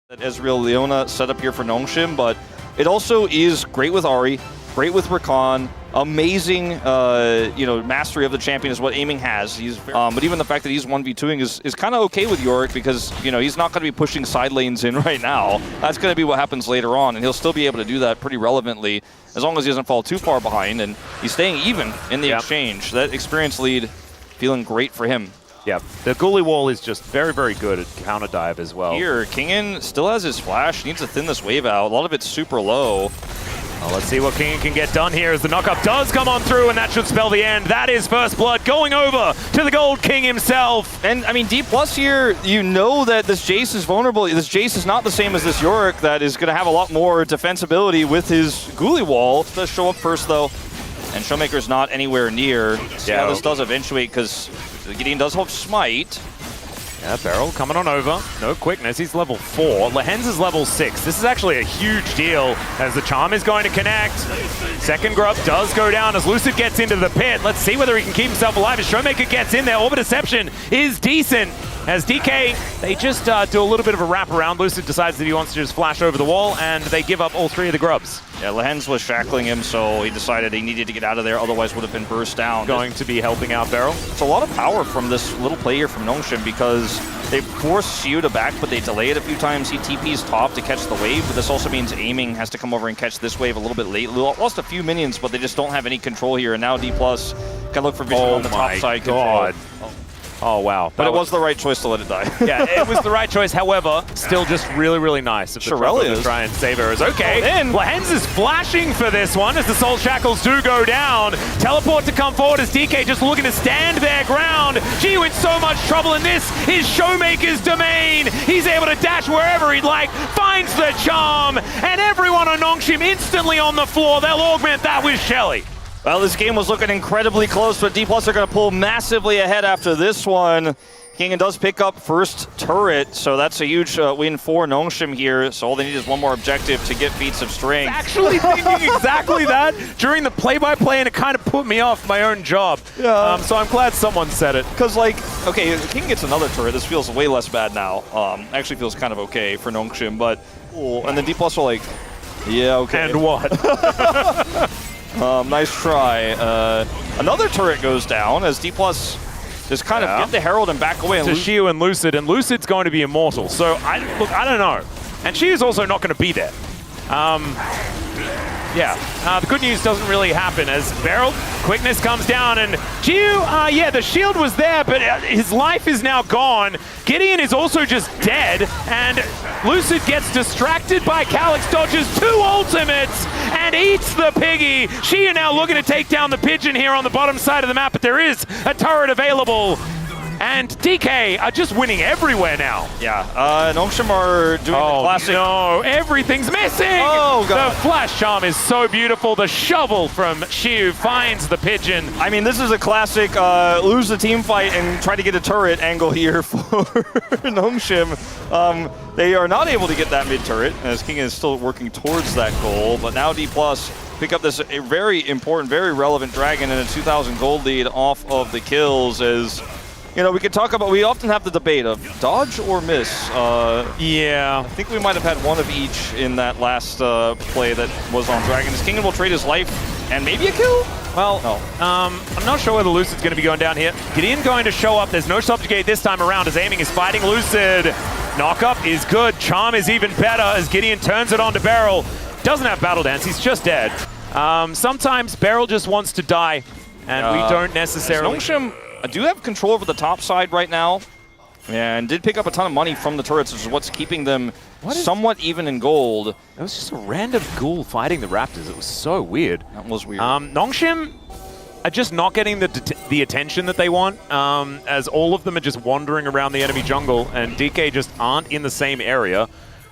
That Ezreal Leona set up here for Nongshim, but it also is great with Ahri, great with Rakan, amazing, mastery of the champion is what Aiming has. But even the fact that he's 1v2ing is kind of okay with Yorick because, he's not going to be pushing side lanes in right now. That's going to be what happens later on, and he'll still be able to do that pretty relevantly as long as he doesn't fall too far behind, and he's staying even in the exchange. That experience lead feeling great for him. Yeah, the Ghoulie wall is just very, very good at counter dive as well. Here, Kingen still has his flash, needs to thin this wave out. A lot of it's super low. Well, let's see what Kingen can get done here as the knockup does come on through, and that should spell the end. That is first blood going over to the Gold King himself. And I mean, Dplus here, you know that this Jace is vulnerable. This Jace is not the same as this Yorick that is going to have a lot more defensibility with his Ghoulie wall. Does show up first though, and Showmaker's not anywhere near. See how this does eventuate because Gideon does have Smite. Yeah, Beryl coming on over. No quickness. He's level 4. Lehens is level 6. This is actually a huge deal as the Charm is going to connect. Second grub does go down as Lucid gets into the pit. Let's see whether he can keep himself alive as Showmaker gets in there. Orbit Deception is decent. As DK, they just do a little bit of a wrap around. Lucid decides that he wants to just flash over the wall, and they give up all 3 of the grubs. Yeah, Lehens was shackling him, so he decided he needed to get out of there, otherwise would have been burst down. Going to be helping out Beryl. It's a lot of power from this little play here from Nongshim because they force Xiu to back, but they delay it a few times. He TP's top to catch the wave, but this also means Aiming has to come over and catch this wave a little bit late. Lost a few minions, but they just don't have any control here, and now Dplus can look for vision on the top side control. Oh, wow. But it was the right choice to let it die. Yeah, it was the right choice. However, still just really, really nice. Shirelli is. Try and save her is okay. Lehens is flashing for this one as the Soul Shackles do go down. Teleport to come forward as DK just looking to stand their ground. Gee, in so much trouble, and this is Showmaker's domain. He's able to dash wherever he'd like, finds the charm, and everyone on Nongshim instantly on the floor. They'll augment that with Shelly. Well, this game was looking incredibly close, but Dplus are going to pull massively ahead after this one. Kingen does pick up first turret, so that's a huge win for Nongshim here. So all they need is one more objective to get feats of strength. Actually thinking exactly that during the play-by-play, and it kind of put me off my own job. Yeah. So I'm glad someone said it. Because, okay, King gets another turret. This feels way less bad now. Actually feels kind of okay for Nongshim, but cool. And then Dplus are like, yeah, okay. And what? Nice try. Another turret goes down as Dplus just kind of get the Herald and back away. To Xiu and Lucid's going to be immortal. So, I don't know. And Xiu's also not going to be there. The good news doesn't really happen as Beryl, quickness comes down, and Xiu, the shield was there, but his life is now gone. Gideon is also just dead, and Lucid gets distracted by Calyx, dodges 2 ultimates, and eats the piggy. Xiu now looking to take down the pigeon here on the bottom side of the map, but there is a turret available. And DK are just winning everywhere now. Yeah, Nongshim are doing the classic. No, everything's missing! Oh, God. The flash charm is so beautiful. The shovel from Xiu finds the pigeon. I mean, this is a classic lose the team fight and try to get a turret angle here for Nongshim. They are not able to get that mid turret as King is still working towards that goal, but now Dplus pick up this very important, very relevant dragon and a 2,000 gold lead off of the kills as we could talk about, we often have the debate of dodge or miss. Yeah. I think we might have had one of each in that last play that was on Dragons. Kingen will trade his life and maybe a kill? Well, I'm not sure whether Lucid's going to be going down here. Gideon going to show up. There's no subjugate this time around as Aiming is fighting Lucid. Knockup is good. Charm is even better as Gideon turns it on to Beryl. Doesn't have Battle Dance. He's just dead. Sometimes Beryl just wants to die, and we don't necessarily... I do have control over the top side right now, and did pick up a ton of money from the turrets, which is what's keeping them somewhat even in gold. It was just a random ghoul fighting the Raptors. It was so weird. That was weird. Nongshim are just not getting the attention that they want, as all of them are just wandering around the enemy jungle, and DK just aren't in the same area.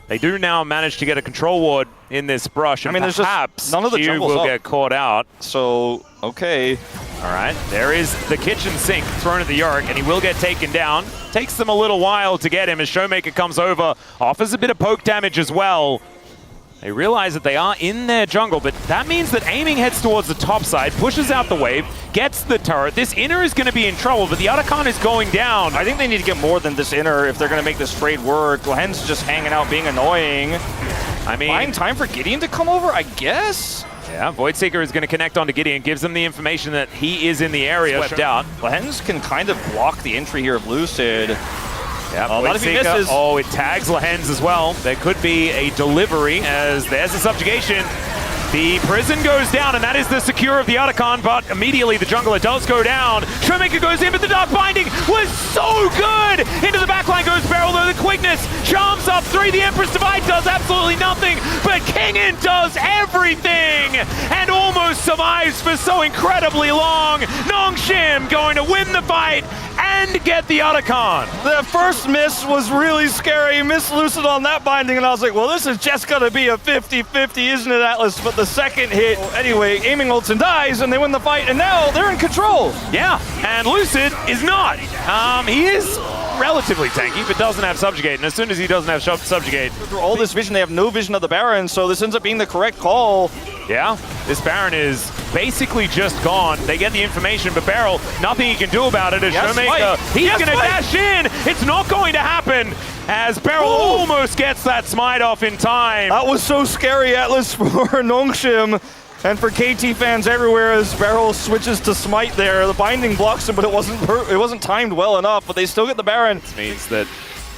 They do now manage to get a control ward in this brush, and there's perhaps just none of the Q will get caught out. So, okay. All right, there is the kitchen sink thrown at the Yorick, and he will get taken down. Takes them a little while to get him as Showmaker comes over, offers a bit of poke damage as well. They realize that they are in their jungle, but that means that aiming heads towards the top side, pushes out the wave, gets the turret. This inner is going to be in trouble, but the Otacon is going down. I think they need to get more than this inner if they're going to make this trade work. Lehen's just hanging out, being annoying. I mean, buying time for Gideon to come over, I guess? Yeah, Voidseeker is going to connect onto Gideon, gives them the information that he is in the area. Swept out. Lehen's can kind of block the entry here of Lucid. Yeah, not if he misses. Oh, it tags Lehen's as well. There could be a delivery as there's a subjugation. The prison goes down, and that is the secure of the Otacon, but immediately the jungler does go down. Showmaker goes in, but the Dark Binding was so good! Into the backline goes Beryl, though the quickness charms up 3. The Empress Divide does absolutely nothing, but Kingin does everything! And almost survives for so incredibly long. Nongshim going to win the fight and get the Otacon. The first miss was really scary. Miss Lucid on that binding, and I was like, well, this is just going to be a 50-50, isn't it, Atlas? But the second hit, anyway, aiming ults and dies, and they win the fight, and now they're in control. Yeah, and Lucid is not. He is relatively tanky, but doesn't have Subjugate, and as soon as he doesn't have Subjugate... Through all this vision, they have no vision of the Baron, so this ends up being the correct call. Yeah, this Baron is basically just gone. They get the information, but Beryl, nothing he can do about it as Showmaker. He's going to dash in. It's not going to happen as Beryl almost gets that smite off in time. That was so scary, Atlas, for Nongshim and for KT fans everywhere as Beryl switches to smite there. The binding blocks him, but it wasn't timed well enough, but they still get the Baron. This means that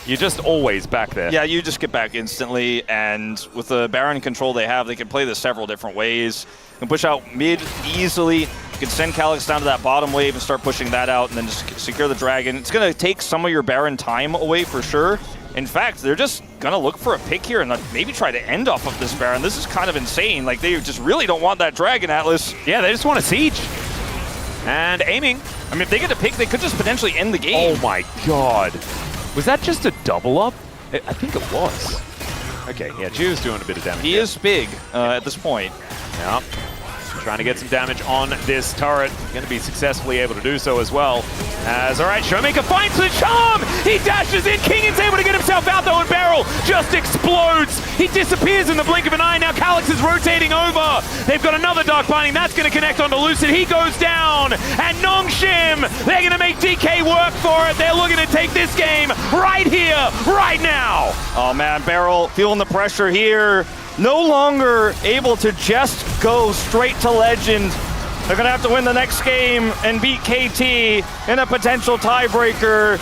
you're just always back there. Yeah, you just get back instantly, and with the Baron control they have, they can play this several different ways. You can push out mid easily. You can send Calyx down to that bottom wave and start pushing that out, and then just secure the Dragon. It's going to take some of your Baron time away for sure. In fact, they're just going to look for a pick here and maybe try to end off of this Baron. This is kind of insane. Like, they just really don't want that Dragon, Atlas. Yeah, they just want a siege. And aiming. I mean, if they get a pick, they could just potentially end the game. Oh my god. Was that just a double up? I think it was. Okay, yeah, Jiu's doing a bit of damage. He is big at this point. Yeah. Trying to get some damage on this turret. Going to be successfully able to do so as well. As, all right, Showmaker finds the charm! He dashes in, Kingin's able to get himself out though, and Beryl just explodes! He disappears in the blink of an eye. Now Calyx is rotating over. They've got another Dark Binding. That's going to connect onto Lucid. He goes down, and Nongshim, they're going to make DK work for it. They're looking to take this game right here, right now. Oh man, Beryl feeling the pressure here. No longer able to just go straight to Legend. They're going to have to win the next game and beat KT in a potential tiebreaker.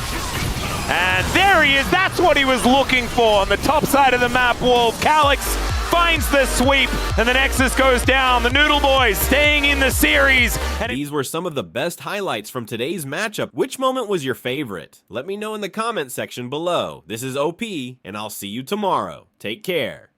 And there he is. That's what he was looking for on the top side of the map. Wolf Calyx finds the sweep, and the Nexus goes down. The Noodle Boys staying in the series. And these were some of the best highlights from today's matchup. Which moment was your favorite? Let me know in the comment section below. This is OP, and I'll see you tomorrow. Take care.